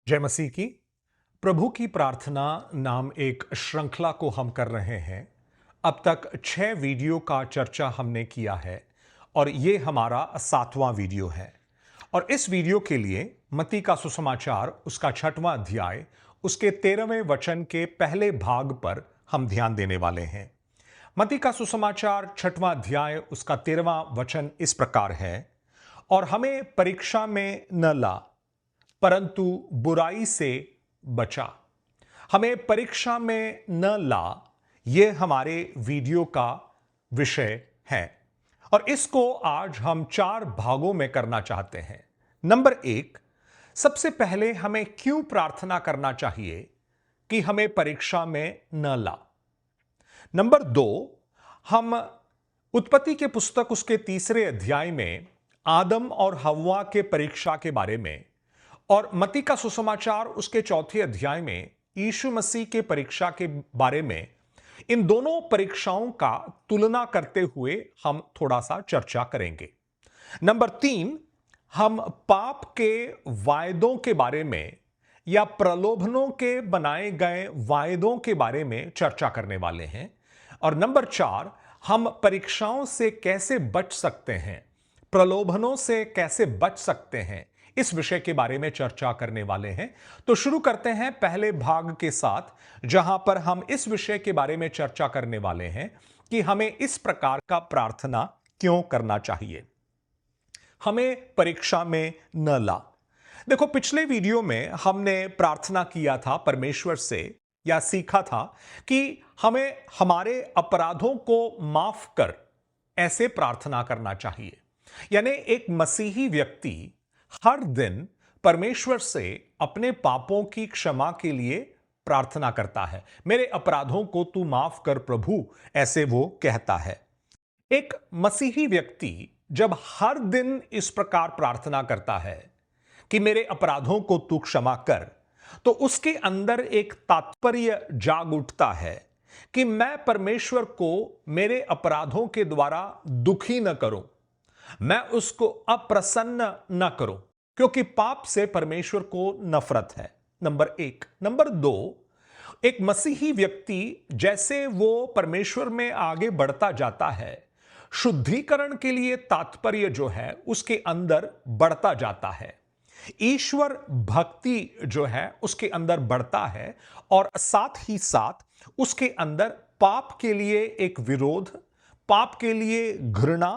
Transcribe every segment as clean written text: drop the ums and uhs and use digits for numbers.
जय मसीह की। प्रभु की प्रार्थना नाम एक श्रृंखला को हम कर रहे हैं। अब तक 6 वीडियो का चर्चा हमने किया है और ये हमारा 7वां वीडियो है। और इस वीडियो के लिए मत्ती का सुसमाचार उसका 6वां अध्याय उसके 13वें वचन के पहले भाग पर हम ध्यान देने वाले हैं। मत्ती का सुसमाचार 6वां अध्याय उसका 13वां वचन इस प्रकार है, और हमें परीक्षा में न ला परंतु बुराई से बचा। हमें परीक्षा में न ला, यह हमारे वीडियो का विषय है और इसको आज हम 4 भागों में करना चाहते हैं। नंबर 1, सबसे पहले हमें क्यों प्रार्थना करना चाहिए कि हमें परीक्षा में न ला। नंबर 2, हम उत्पत्ति के पुस्तक उसके 3रे अध्याय में आदम और हव्वा के परीक्षा के बारे में, और मत्ती का सुसमाचार उसके 4थे अध्याय में यीशु मसीह के परीक्षा के बारे में, इन दोनों परीक्षाओं का तुलना करते हुए हम थोड़ा सा चर्चा करेंगे। नंबर 3, हम पाप के वायदों के बारे में या प्रलोभनों के बनाए गए वायदों के बारे में चर्चा करने वाले हैं। और नंबर 4, हम परीक्षाओं से कैसे बच सकते हैं, प्रलोभनों से कैसे बच सकते हैं, इस विषय के बारे में चर्चा करने वाले हैं। तो शुरू करते हैं पहले भाग के साथ, जहां पर हम इस विषय के बारे में चर्चा करने वाले हैं कि हमें इस प्रकार का प्रार्थना क्यों करना चाहिए। हमें परीक्षा में न ला। देखो, पिछले वीडियो में हमने प्रार्थना किया था परमेश्वर से, या सीखा था कि हमें हमारे अपराधों को माफ कर, ऐसे प्रार्थना करना चाहिए। यानी एक मसीही व्यक्ति हर दिन परमेश्वर से अपने पापों की क्षमा के लिए प्रार्थना करता है। मेरे अपराधों को तू माफ कर प्रभु, ऐसे वो कहता है। एक मसीही व्यक्ति जब हर दिन इस प्रकार प्रार्थना करता है कि मेरे अपराधों को तू क्षमा कर, तो उसके अंदर एक तात्पर्य जाग उठता है कि मैं परमेश्वर को मेरे अपराधों के द्वारा दुखी न करूं, मैं उसको अप्रसन्न न करूं, क्योंकि पाप से परमेश्वर को नफरत है। नंबर 1। नंबर 2, एक मसीही व्यक्ति जैसे वो परमेश्वर में आगे बढ़ता जाता है, शुद्धिकरण के लिए तात्पर्य जो है उसके अंदर बढ़ता जाता है, ईश्वर भक्ति जो है उसके अंदर बढ़ता है, और साथ ही साथ उसके अंदर पाप के लिए एक विरोध, पाप के लिए घृणा,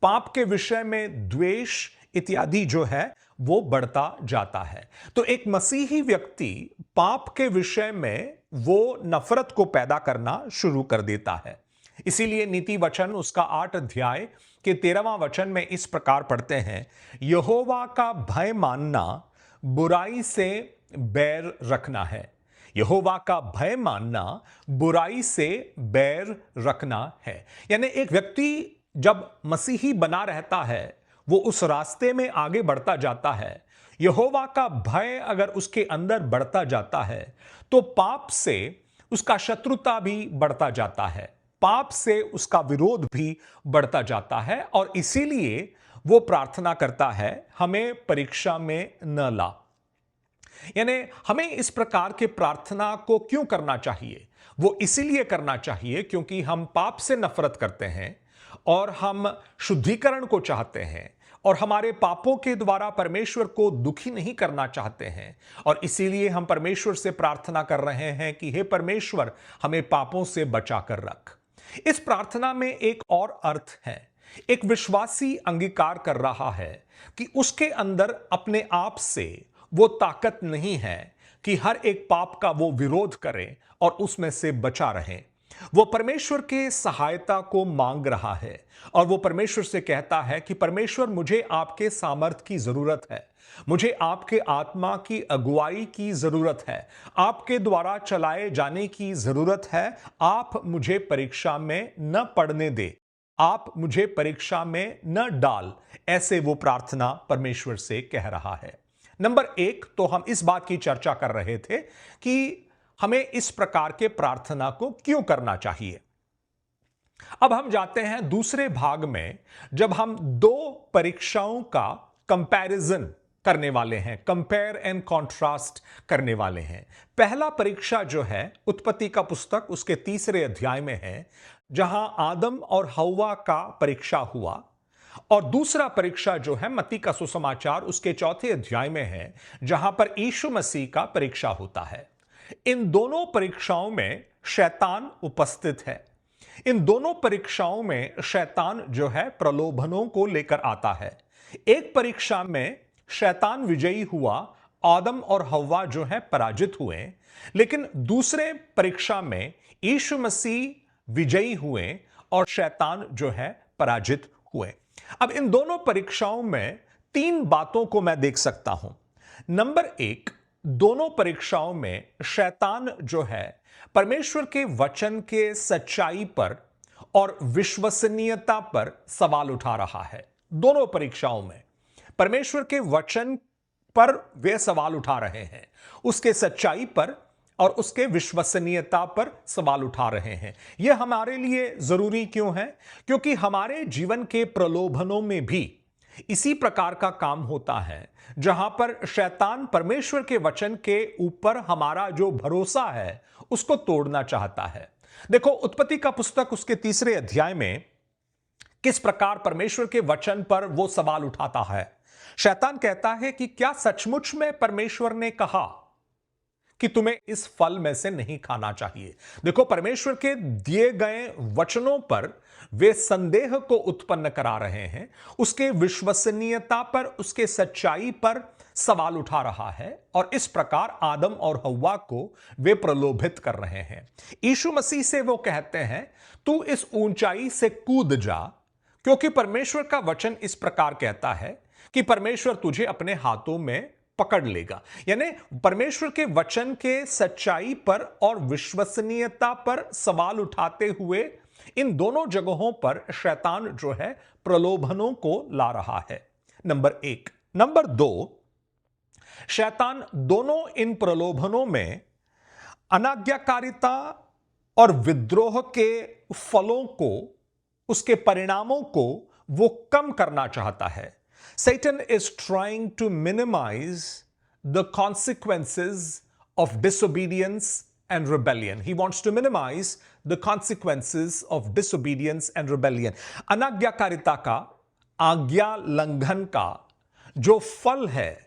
पाप के विषय में द्वेष इत्यादि जो है वो बढ़ता जाता है। तो एक मसीही व्यक्ति पाप के विषय में वो नफरत को पैदा करना शुरू कर देता है। इसीलिए नीति वचन उसका 8 अध्याय के 13वां वचन में इस प्रकार पढ़ते हैं, यहोवा का भय मानना बुराई से बैर रखना है। यहोवा का भय मानना बुराई से बैर रखना है। यानी एक व्यक्ति जब मसीही बना रहता है, वो उस रास्ते में आगे बढ़ता जाता है, यहोवा का भय अगर उसके अंदर बढ़ता जाता है, तो पाप से उसका शत्रुता भी बढ़ता जाता है, पाप से उसका विरोध भी बढ़ता जाता है, और इसीलिए वो प्रार्थना करता है, हमें परीक्षा में न ला। यानी हमें इस प्रकार के प्रार्थना को क्यों करना चाहिए? वो इसीलिए करना चाहिए क्योंकि हम पाप से नफरत करते हैं और हम शुद्धिकरण को चाहते हैं, और हमारे पापों के द्वारा परमेश्वर को दुखी नहीं करना चाहते हैं, और इसीलिए हम परमेश्वर से प्रार्थना कर रहे हैं कि हे परमेश्वर, हमें पापों से बचा कर रख। इस प्रार्थना में एक और अर्थ है। एक विश्वासी अंगीकार कर रहा है कि उसके अंदर अपने आप से वो ताकत नहीं है कि हर एक पाप का वो विरोध करे और उसमें से बचा रहे। वो परमेश्वर के सहायता को मांग रहा है, और वो परमेश्वर से कहता है कि परमेश्वर, मुझे आपके सामर्थ की जरूरत है, मुझे आपके आत्मा की अगुवाई की जरूरत है, आपके द्वारा चलाए जाने की जरूरत है। आप मुझे परीक्षा में न पड़ने दे, आप मुझे परीक्षा में न डाल, ऐसे वो प्रार्थना परमेश्वर से कह रहा है। नंबर 1, तो हम इस बात की चर्चा कर रहे थे कि हमें इस प्रकार के प्रार्थना को क्यों करना चाहिए। अब हम जाते हैं दूसरे भाग में, जब हम 2 परीक्षाओं का कंपैरिजन करने वाले हैं, कंपेयर एंड कॉन्ट्रास्ट करने वाले हैं। पहला परीक्षा जो है उत्पत्ति का पुस्तक उसके 3 अध्याय में है, जहां आदम और हव्वा का परीक्षा हुआ, और दूसरा परीक्षा जो है मत्ती का सुसमाचार उसके 4 अध्याय में है, जहां पर यीशु मसीह का परीक्षा होता है। इन दोनों परीक्षाओं में शैतान उपस्थित है। इन दोनों परीक्षाओं में शैतान जो है प्रलोभनों को लेकर आता है। एक परीक्षा में शैतान विजयी हुआ, आदम और हव्वा जो है पराजित हुए, लेकिन दूसरे परीक्षा में यीशु मसीह विजयी हुए और शैतान जो है पराजित हुए। अब इन दोनों परीक्षाओं में 3 बातों को मैं देख सकता हूं। नंबर 1, दोनों परीक्षाओं में शैतान जो है परमेश्वर के वचन के सच्चाई पर और विश्वसनीयता पर सवाल उठा रहा है। दोनों परीक्षाओं में परमेश्वर के वचन पर वे सवाल उठा रहे हैं, उसके सच्चाई पर और उसके विश्वसनीयता पर सवाल उठा रहे हैं। यह हमारे लिए जरूरी क्यों है? क्योंकि हमारे जीवन के प्रलोभनों में भी इसी प्रकार का काम होता है, जहां पर शैतान परमेश्वर के वचन के ऊपर हमारा जो भरोसा है उसको तोड़ना चाहता है। देखो, उत्पत्ति का पुस्तक उसके 3 अध्याय में किस प्रकार परमेश्वर के वचन पर वो सवाल उठाता है। शैतान कहता है कि क्या सचमुच में परमेश्वर ने कहा कि तुम्हें इस फल में से नहीं खाना चाहिए? देखो, परमेश्वर के दिए गए वचनों पर वे संदेह को उत्पन्न करा रहे हैं, उसके विश्वसनीयता पर, उसके सच्चाई पर सवाल उठा रहा है, और इस प्रकार आदम और हव्वा को वे प्रलोभित कर रहे हैं। यीशु मसीह से वो कहते हैं, तू इस ऊंचाई से कूद जा, क्योंकि परमेश्वर का वचन इस प्रकार कहता है कि परमेश्वर तुझे अपने हाथों में पकड़ लेगा। यानी परमेश्वर के वचन के सच्चाई पर और विश्वसनीयता पर सवाल उठाते हुए इन दोनों जगहों पर शैतान जो है प्रलोभनों को ला रहा है। नंबर 1। नंबर 2, शैतान दोनों इन प्रलोभनों में अनाज्ञाकारिता और विद्रोह के फलों को, उसके परिणामों को वो कम करना चाहता है। Satan is trying to minimize the consequences of disobedience and rebellion. He wants to minimize the consequences of disobedience and rebellion. अनाज्ञाकारिता का, आज्ञा लंघन का जो फल है,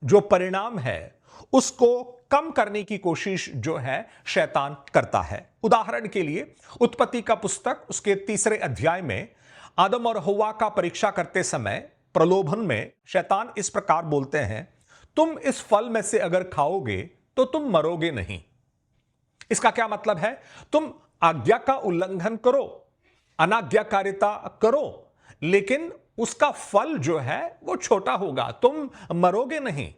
जो परिणाम है, उसको कम करने की कोशिश जो है शैतान करता है। उदाहरण के लिए उत्पत्ति का पुस्तक उसके 3 अध्याय में आदम और हव्वा का परीक्षा करते समय प्रलोभन में शैतान इस प्रकार बोलते हैं, तुम इस फल में से अगर खाओगे तो तुम मरोगे नहीं। इसका क्या मतलब है? तुम आज्ञा का उल्लंघन करो, अनाज्ञाकारिता करो, लेकिन उसका फल जो है वो छोटा होगा, तुम मरोगे नहीं।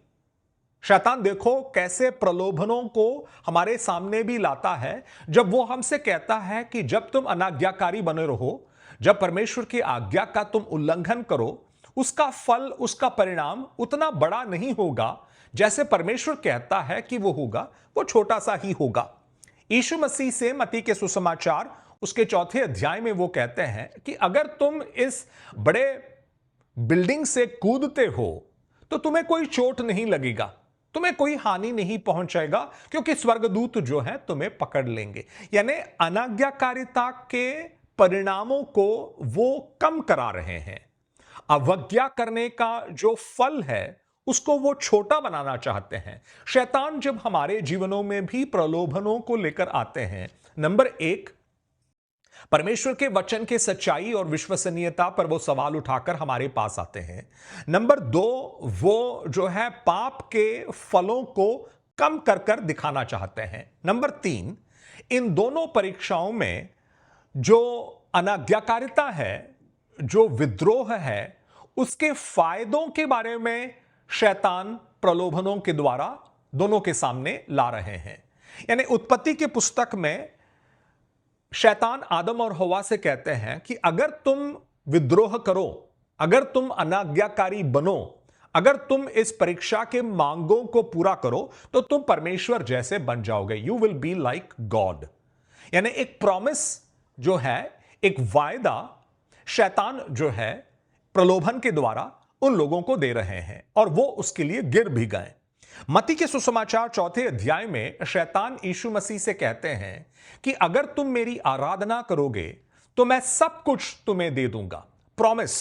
शैतान देखो कैसे प्रलोभनों को हमारे सामने भी लाता है, जब वो हमसे कहता है कि जब तुम अनाज्ञाकारी बने रहो, जब परमेश्वर की आज्ञा का तुम उल्लंघन करो, उसका फल, उसका परिणाम उतना बड़ा नहीं होगा जैसे परमेश्वर कहता है कि वो होगा, वो छोटा सा ही होगा। यीशु मसीह से मत्ती के सुसमाचार उसके 4 अध्याय में वो कहते हैं कि अगर तुम इस बड़े बिल्डिंग से कूदते हो तो तुम्हें कोई चोट नहीं लगेगा, तुम्हें कोई हानि नहीं पहुंचेगा, क्योंकि स्वर्गदूत जो है तुम्हें पकड़ लेंगे। यानी अनाज्ञाकारिता के परिणामों को वो कम करा रहे हैं। अवज्ञा करने का जो फल है उसको वो छोटा बनाना चाहते हैं। शैतान जब हमारे जीवनों में भी प्रलोभनों को लेकर आते हैं, नंबर 1, परमेश्वर के वचन के सच्चाई और विश्वसनीयता पर वो सवाल उठाकर हमारे पास आते हैं। नंबर 2, वो जो है पाप के फलों को कम कर कर दिखाना चाहते हैं। नंबर 3, इन दोनों परीक्षाओं में जो अनाज्ञाकारिता है, जो विद्रोह है, उसके फायदों के बारे में शैतान प्रलोभनों के द्वारा दोनों के सामने ला रहे हैं। यानी उत्पत्ति के पुस्तक में शैतान आदम और हव्वा से कहते हैं कि अगर तुम विद्रोह करो, अगर तुम अनाज्ञाकारी बनो, अगर तुम इस परीक्षा के मांगों को पूरा करो तो तुम परमेश्वर जैसे बन जाओगे, you will be like God. यानी एक प्रॉमिस जो है, एक वायदा शैतान जो है प्रलोभन के द्वारा उन लोगों को दे रहे हैं और वो उसके लिए गिर भी गए। मत्ती के सुसमाचार 4 अध्याय में शैतान यीशु मसीह से कहते हैं कि अगर तुम मेरी आराधना करोगे तो मैं सब कुछ तुम्हें दे दूंगा। प्रॉमिस,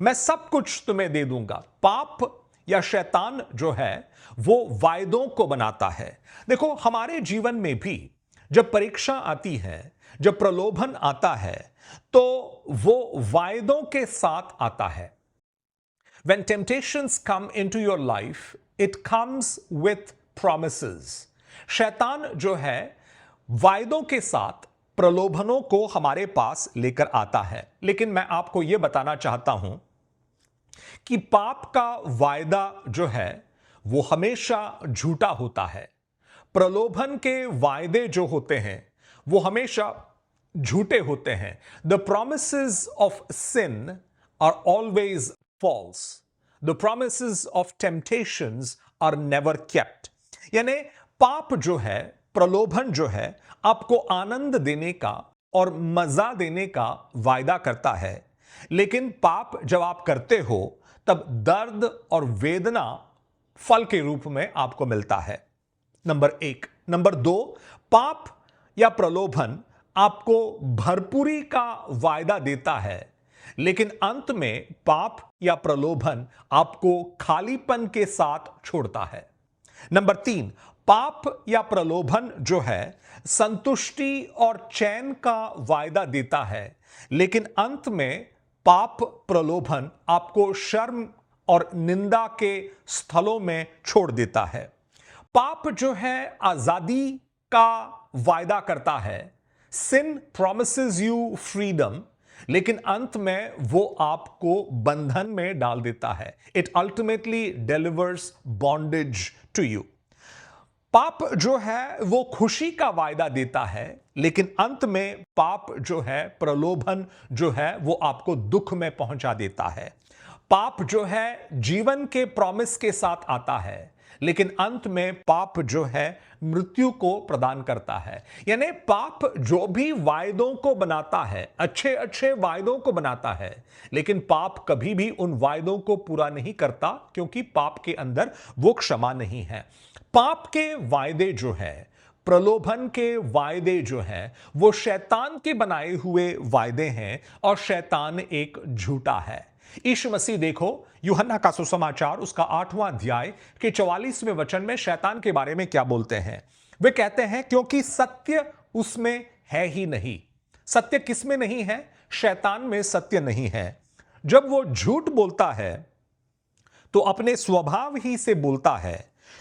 मैं सब कुछ तुम्हें दे दूंगा। पाप या शैतान जो है वो वायदों को बनाता है। देखो, हमारे जीवन में भी जब परीक्षा आती है, जब प्रलोभन आता है, तो वो वायदों के साथ आता है। When temptations come into your life, it comes with promises. शैतान जो है वायदों के साथ प्रलोभनों को हमारे पास लेकर आता है। लेकिन मैं आपको यह बताना चाहता हूं कि पाप का वायदा जो है वो हमेशा झूठा होता है। प्रलोभन के वायदे जो होते हैं वो हमेशा झूठे होते हैं। The promises of sin are always false. The promises of temptations are never kept. यानी पाप जो है, प्रलोभन जो है, आपको आनंद देने का और मजा देने का वायदा करता है, लेकिन पाप जब आप करते हो तब दर्द और वेदना फल के रूप में आपको मिलता है। नंबर 1। नंबर 2, पाप या प्रलोभन आपको भरपूरी का वायदा देता है, लेकिन अंत में पाप या प्रलोभन आपको खालीपन के साथ छोड़ता है। नंबर 3, पाप या प्रलोभन जो है संतुष्टि और चैन का वायदा देता है, लेकिन अंत में पाप प्रलोभन आपको शर्म और निंदा के स्थलों में छोड़ देता है। पाप जो है आजादी का वायदा करता है। सिन प्रॉमिसेस यू फ्रीडम, लेकिन अंत में वो आपको बंधन में डाल देता है। It ultimately delivers bondage to you. पाप जो है वो खुशी का वायदा देता है, लेकिन अंत में पाप जो है, प्रलोभन जो है, वो आपको दुख में पहुंचा देता है। पाप जो है जीवन के प्रॉमिस के साथ आता है, लेकिन अंत में पाप जो है मृत्यु को प्रदान करता है। यानी पाप जो भी वायदों को बनाता है, अच्छे अच्छे वायदों को बनाता है, लेकिन पाप कभी भी उन वायदों को पूरा नहीं करता, क्योंकि पाप के अंदर वो क्षमा नहीं है। पाप के वायदे जो है, प्रलोभन के वायदे जो है, वो शैतान के बनाए हुए वायदे हैं और शैतान एक झूठा है। यीशु मसीह देखो, यूहन्ना का सुसमाचार उसका 8वां अध्याय के 44वें वचन में शैतान के बारे में क्या बोलते हैं। वे कहते हैं क्योंकि सत्य उसमें है ही नहीं। सत्य किस में नहीं है? शैतान में सत्य नहीं है। जब वो झूठ बोलता है तो अपने स्वभाव ही से बोलता है,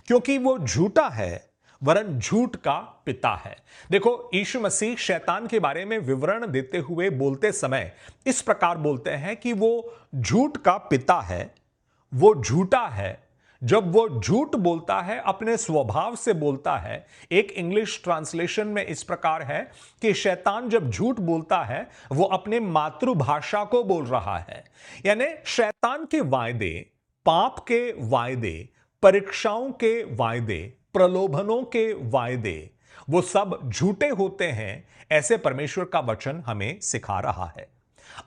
क्योंकि वो झूठा है, वरन झूठ का पिता है। देखो, यीशु मसीह शैतान के बारे में विवरण देते हुए बोलते समय इस प्रकार बोलते हैं कि वो झूठ का पिता है, वो झूठा है। जब वो झूठ बोलता है, अपने स्वभाव से बोलता है। एक इंग्लिश ट्रांसलेशन में इस प्रकार है कि शैतान जब झूठ बोलता है वो अपने मातृभाषा को बोल रहा है। यानी शैतान के वायदे, पाप के वायदे, परीक्षाओं के वायदे, प्रलोभनों के वायदे, वो सब झूठे होते हैं, ऐसे परमेश्वर का वचन हमें सिखा रहा है।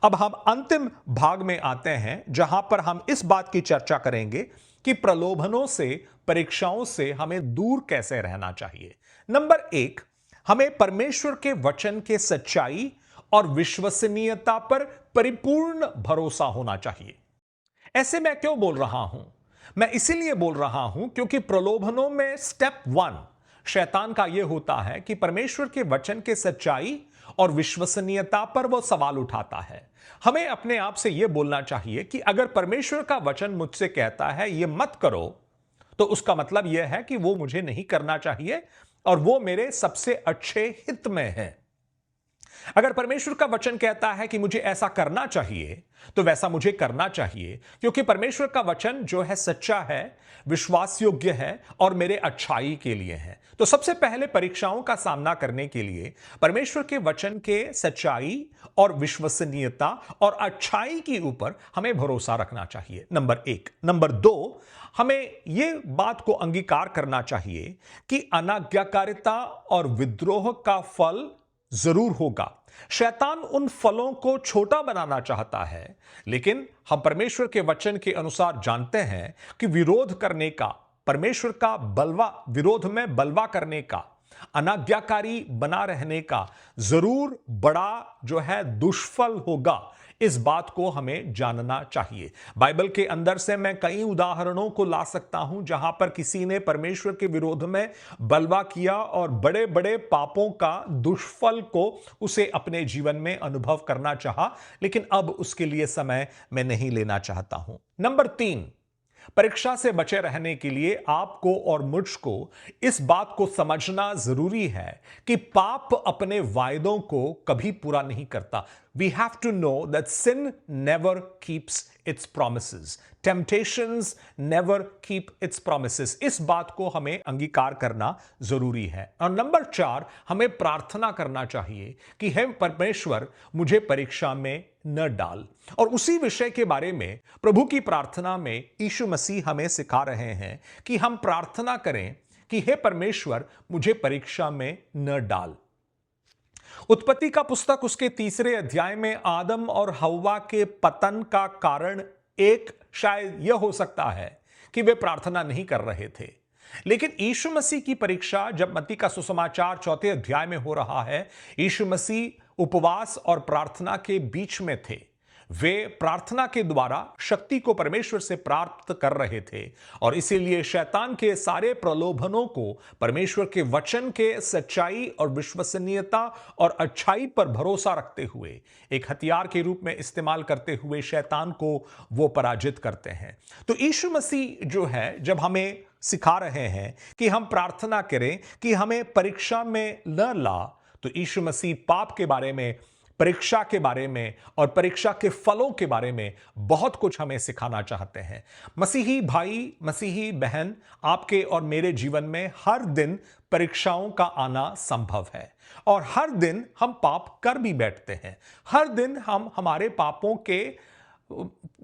अब हम अंतिम भाग में आते हैं, जहां पर हम इस बात की चर्चा करेंगे कि प्रलोभनों से, परीक्षाओं से हमें दूर कैसे रहना चाहिए। नंबर 1, हमें परमेश्वर के वचन के सच्चाई और विश्वसनीयता पर परिपूर्ण भरोसा होना चाहिए। ऐसे मैं क्यों बोल रहा हूं? मैं इसीलिए बोल रहा हूं क्योंकि प्रलोभनों में स्टेप 1 शैतान का यह होता है कि परमेश्वर के वचन के सच्चाई और विश्वसनीयता पर वो सवाल उठाता है। हमें अपने आप से यह बोलना चाहिए कि अगर परमेश्वर का वचन मुझसे कहता है यह मत करो, तो उसका मतलब यह है कि वो मुझे नहीं करना चाहिए और वो मेरे सबसे अच्छे हित में है। अगर परमेश्वर का वचन कहता है कि मुझे ऐसा करना चाहिए, तो वैसा मुझे करना चाहिए, क्योंकि परमेश्वर का वचन जो है सच्चा है, विश्वास योग्य है और मेरे अच्छाई के लिए है। तो सबसे पहले परीक्षाओं का सामना करने के लिए परमेश्वर के वचन के सच्चाई और विश्वसनीयता और अच्छाई के ऊपर हमें भरोसा रखना चाहिए, नंबर 1। नंबर 2, हमें यह बात को अंगीकार करना चाहिए कि अनाज्ञाकारिता और विद्रोह का फल जरूर होगा। शैतान उन फलों को छोटा बनाना चाहता है, लेकिन हम परमेश्वर के वचन के अनुसार जानते हैं कि विरोध करने का, परमेश्वर का विरोध में बलवा करने का, अनाज्ञाकारी बना रहने का जरूर बड़ा जो है दुष्फल होगा। इस बात को हमें जानना चाहिए। बाइबल के अंदर से मैं कई उदाहरणों को ला सकता हूं जहां पर किसी ने परमेश्वर के विरोध में बलवा किया और बड़े बड़े पापों का दुष्फल को उसे अपने जीवन में अनुभव करना चाहा, लेकिन अब उसके लिए समय मैं नहीं लेना चाहता हूं। नंबर 3, परीक्षा से बचे रहने के लिए आपको और मुझको इस बात को समझना जरूरी है कि पाप अपने वायदों को कभी पूरा नहीं करता। We have to know that sin never keeps its promises. Temptations never keep its promises. इस बात को हमें अंगीकार करना जरूरी है। और नंबर 4, हमें प्रार्थना करना चाहिए कि हे परमेश्वर, मुझे परीक्षा में न डाल। और उसी विषय के बारे में प्रभु की प्रार्थना में यीशु मसीह हमें सिखा रहे हैं कि हम प्रार्थना करें कि हे परमेश्वर, मुझे परीक्षा में न डाल। उत्पत्ति का पुस्तक उसके 3 अध्याय में आदम और हव्वा के पतन का कारण एक शायद यह हो सकता है कि वे प्रार्थना नहीं कर रहे थे। लेकिन यीशु मसीह की परीक्षा जब मत्ती का सुसमाचार 4 अध्याय में हो रहा है, यीशु मसीह उपवास और प्रार्थना के बीच में थे। वे प्रार्थना के द्वारा शक्ति को परमेश्वर से प्राप्त कर रहे थे और इसीलिए शैतान के सारे प्रलोभनों को परमेश्वर के वचन के सच्चाई और विश्वसनीयता और अच्छाई पर भरोसा रखते हुए एक हथियार के रूप में इस्तेमाल करते हुए शैतान को वो पराजित करते हैं। तो यीशु मसीह जो है, जब हमें सिखा रहे हैं कि हम प्रार्थना करें कि हमें परीक्षा में न ला, तो यीशु मसीह पाप के बारे में, परीक्षा के बारे में और परीक्षा के फलों के बारे में बहुत कुछ हमें सिखाना चाहते हैं। मसीही भाई, मसीही बहन, आपके और मेरे जीवन में हर दिन परीक्षाओं का आना संभव है और हर दिन हम पाप कर भी बैठते हैं। हर दिन हम हमारे पापों के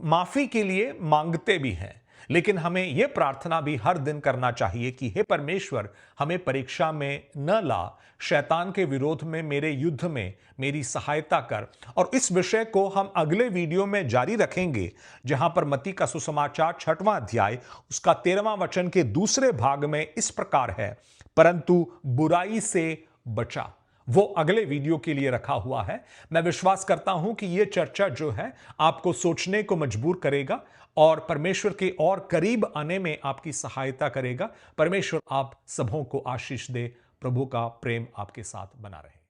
माफी के लिए मांगते भी हैं, लेकिन हमें यह प्रार्थना भी हर दिन करना चाहिए कि हे परमेश्वर, हमें परीक्षा में न ला, शैतान के विरोध में, मेरे युद्ध में मेरी सहायता कर। और इस विषय को हम अगले वीडियो में जारी रखेंगे, जहां पर मत्ती का सुसमाचार 6वां अध्याय उसका 13वां वचन के दूसरे भाग में इस प्रकार है, परंतु बुराई से बचा। वो अगले वीडियो के लिए रखा हुआ है। मैं विश्वास करता हूं कि यह चर्चा जो है आपको सोचने को मजबूर करेगा और परमेश्वर के और करीब आने में आपकी सहायता करेगा। परमेश्वर आप सबों को आशीष दे। प्रभु का प्रेम आपके साथ बना रहे।